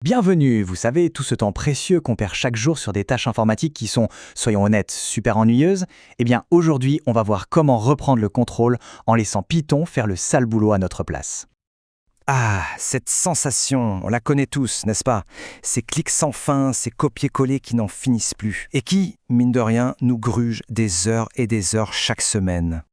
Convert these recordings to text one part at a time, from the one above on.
Bienvenue, vous savez, tout ce temps précieux qu'on perd chaque jour sur des tâches informatiques qui sont, soyons honnêtes, super ennuyeuses, eh bien aujourd'hui on va voir comment reprendre le contrôle en laissant Python faire le sale boulot à notre place. Ah, cette sensation, on la connaît tous, n'est-ce pas? Ces clics sans fin, ces copier-coller qui n'en finissent plus, et qui, mine de rien, nous grugent des heures et des heures chaque semaine.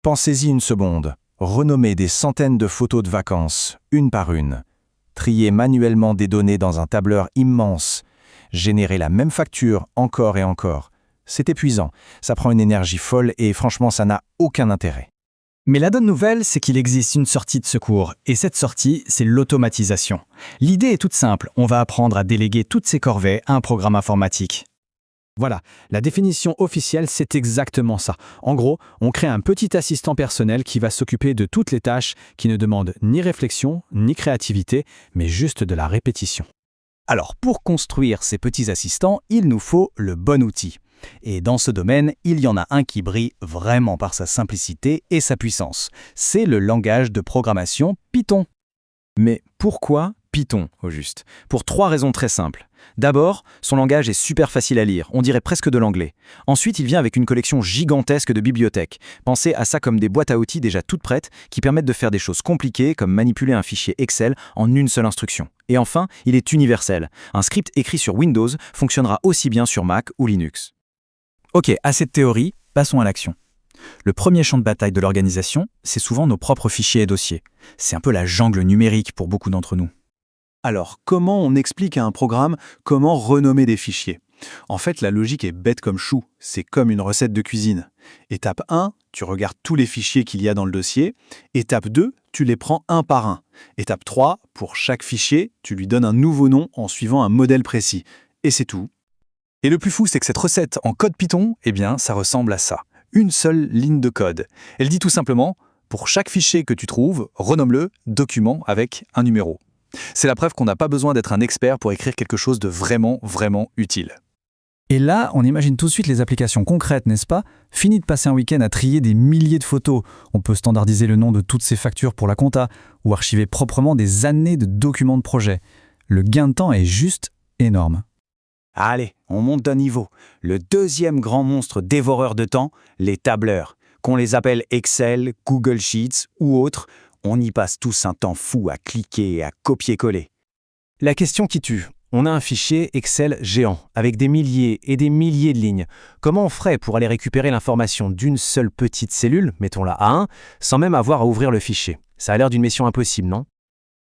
Pensez-y une seconde. Renommez des centaines de photos de vacances, une par une. Trier manuellement des données dans un tableur immense. Générer la même facture encore et encore. C'est épuisant, ça prend une énergie folle et franchement ça n'a aucun intérêt. Mais la bonne nouvelle, c'est qu'il existe une sortie de secours, et cette sortie, c'est l'automatisation. L'idée est toute simple, on va apprendre à déléguer toutes ces corvées à un programme informatique. Voilà, la définition officielle, c'est exactement ça. En gros, on crée un petit assistant personnel qui va s'occuper de toutes les tâches qui ne demandent ni réflexion, ni créativité, mais juste de la répétition. Alors, pour construire ces petits assistants, il nous faut le bon outil. Et dans ce domaine, il y en a un qui brille vraiment par sa simplicité et sa puissance. C'est le langage de programmation Python. Mais pourquoi Python, au juste? Pour 3 raisons très simples. D'abord, son langage est super facile à lire, on dirait presque de l'anglais. Ensuite, il vient avec une collection gigantesque de bibliothèques. Pensez à ça comme des boîtes à outils déjà toutes prêtes qui permettent de faire des choses compliquées comme manipuler un fichier Excel en une seule instruction. Et enfin, il est universel. Un script écrit sur Windows fonctionnera aussi bien sur Mac ou Linux. Ok, assez de théorie, passons à l'action. Le premier champ de bataille de l'organisation, c'est souvent nos propres fichiers et dossiers. C'est un peu la jungle numérique pour beaucoup d'entre nous. Alors, comment on explique à un programme comment renommer des fichiers? En fait, la logique est bête comme chou, c'est comme une recette de cuisine. Étape 1, tu regardes tous les fichiers qu'il y a dans le dossier. Étape 2, tu les prends un par un. Étape 3, pour chaque fichier, tu lui donnes un nouveau nom en suivant un modèle précis. Et c'est tout. Et le plus fou, c'est que cette recette en code Python, eh bien, ça ressemble à ça. Une seule ligne de code. Elle dit tout simplement, pour chaque fichier que tu trouves, renomme-le document avec un numéro. C'est la preuve qu'on n'a pas besoin d'être un expert pour écrire quelque chose de vraiment, vraiment utile. Et là, on imagine tout de suite les applications concrètes, n'est-ce pas? Fini de passer un week-end à trier des milliers de photos. On peut standardiser le nom de toutes ces factures pour la compta ou archiver proprement des années de documents de projet. Le gain de temps est juste énorme. Allez, on monte d'un niveau. Le deuxième grand monstre dévoreur de temps, les tableurs. Qu'on les appelle Excel, Google Sheets ou autres, on y passe tous un temps fou à cliquer et à copier-coller. La question qui tue, on a un fichier Excel géant, avec des milliers et des milliers de lignes. Comment on ferait pour aller récupérer l'information d'une seule petite cellule, mettons-la A1, sans même avoir à ouvrir le fichier? Ça a l'air d'une mission impossible, non?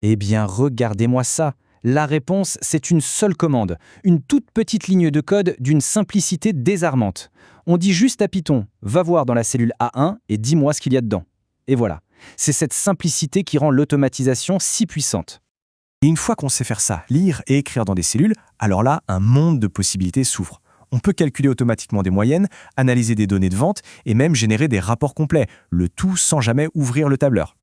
Eh bien, regardez-moi ça. La réponse, c'est une seule commande, une toute petite ligne de code d'une simplicité désarmante. On dit juste à Python, va voir dans la cellule A1 et dis-moi ce qu'il y a dedans. Et voilà. C'est cette simplicité qui rend l'automatisation si puissante. Et une fois qu'on sait faire ça, lire et écrire dans des cellules, alors là, un monde de possibilités s'ouvre. On peut calculer automatiquement des moyennes, analyser des données de vente et même générer des rapports complets, le tout sans jamais ouvrir le tableur.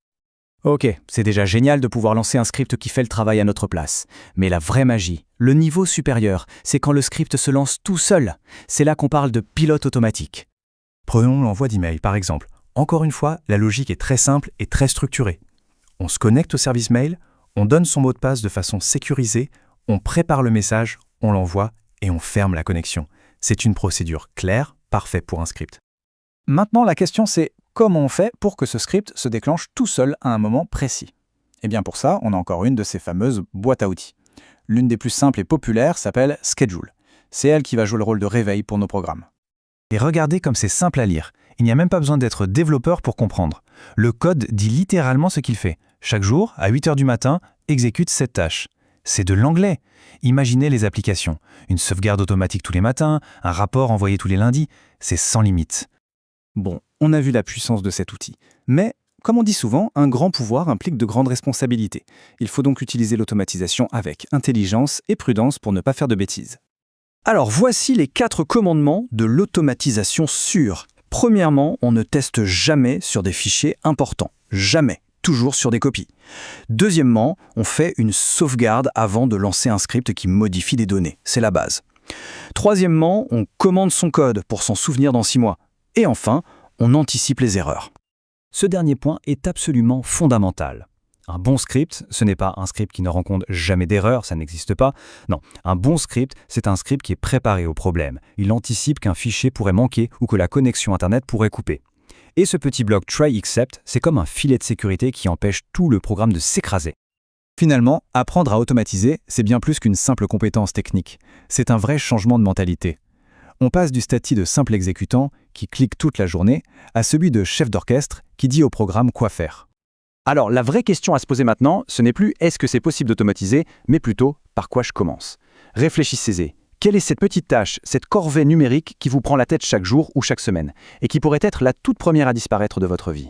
Ok, c'est déjà génial de pouvoir lancer un script qui fait le travail à notre place. Mais la vraie magie, le niveau supérieur, c'est quand le script se lance tout seul. C'est là qu'on parle de pilote automatique. Prenons l'envoi d'email par exemple. Encore une fois, la logique est très simple et très structurée. On se connecte au service mail, on donne son mot de passe de façon sécurisée, on prépare le message, on l'envoie et on ferme la connexion. C'est une procédure claire, parfaite pour un script. Maintenant, la question c'est comment on fait pour que ce script se déclenche tout seul à un moment précis? Eh bien pour ça, on a encore une de ces fameuses boîtes à outils. L'une des plus simples et populaires s'appelle Schedule. C'est elle qui va jouer le rôle de réveil pour nos programmes. Et regardez comme c'est simple à lire. Il n'y a même pas besoin d'être développeur pour comprendre. Le code dit littéralement ce qu'il fait. Chaque jour, à 8 h du matin, exécute cette tâche. C'est de l'anglais. Imaginez les applications. Une sauvegarde automatique tous les matins, un rapport envoyé tous les lundis. C'est sans limite. Bon, on a vu la puissance de cet outil. Mais, comme on dit souvent, un grand pouvoir implique de grandes responsabilités. Il faut donc utiliser l'automatisation avec intelligence et prudence pour ne pas faire de bêtises. Alors voici les 4 commandements de l'automatisation sûre. Premièrement, on ne teste jamais sur des fichiers importants. Jamais. Toujours sur des copies. Deuxièmement, on fait une sauvegarde avant de lancer un script qui modifie des données. C'est la base. Troisièmement, on commande son code pour s'en souvenir dans 6 mois. Et enfin, on anticipe les erreurs. Ce dernier point est absolument fondamental. Un bon script, ce n'est pas un script qui ne rencontre jamais d'erreur, ça n'existe pas. Non, un bon script, c'est un script qui est préparé au problème. Il anticipe qu'un fichier pourrait manquer ou que la connexion Internet pourrait couper. Et ce petit bloc try except, c'est comme un filet de sécurité qui empêche tout le programme de s'écraser. Finalement, apprendre à automatiser, c'est bien plus qu'une simple compétence technique. C'est un vrai changement de mentalité. On passe du statut de simple exécutant, qui clique toute la journée, à celui de chef d'orchestre, qui dit au programme quoi faire. Alors, la vraie question à se poser maintenant, ce n'est plus est-ce que c'est possible d'automatiser, mais plutôt par quoi je commence. Réfléchissez-y. Quelle est cette petite tâche, cette corvée numérique qui vous prend la tête chaque jour ou chaque semaine, et qui pourrait être la toute première à disparaître de votre vie ?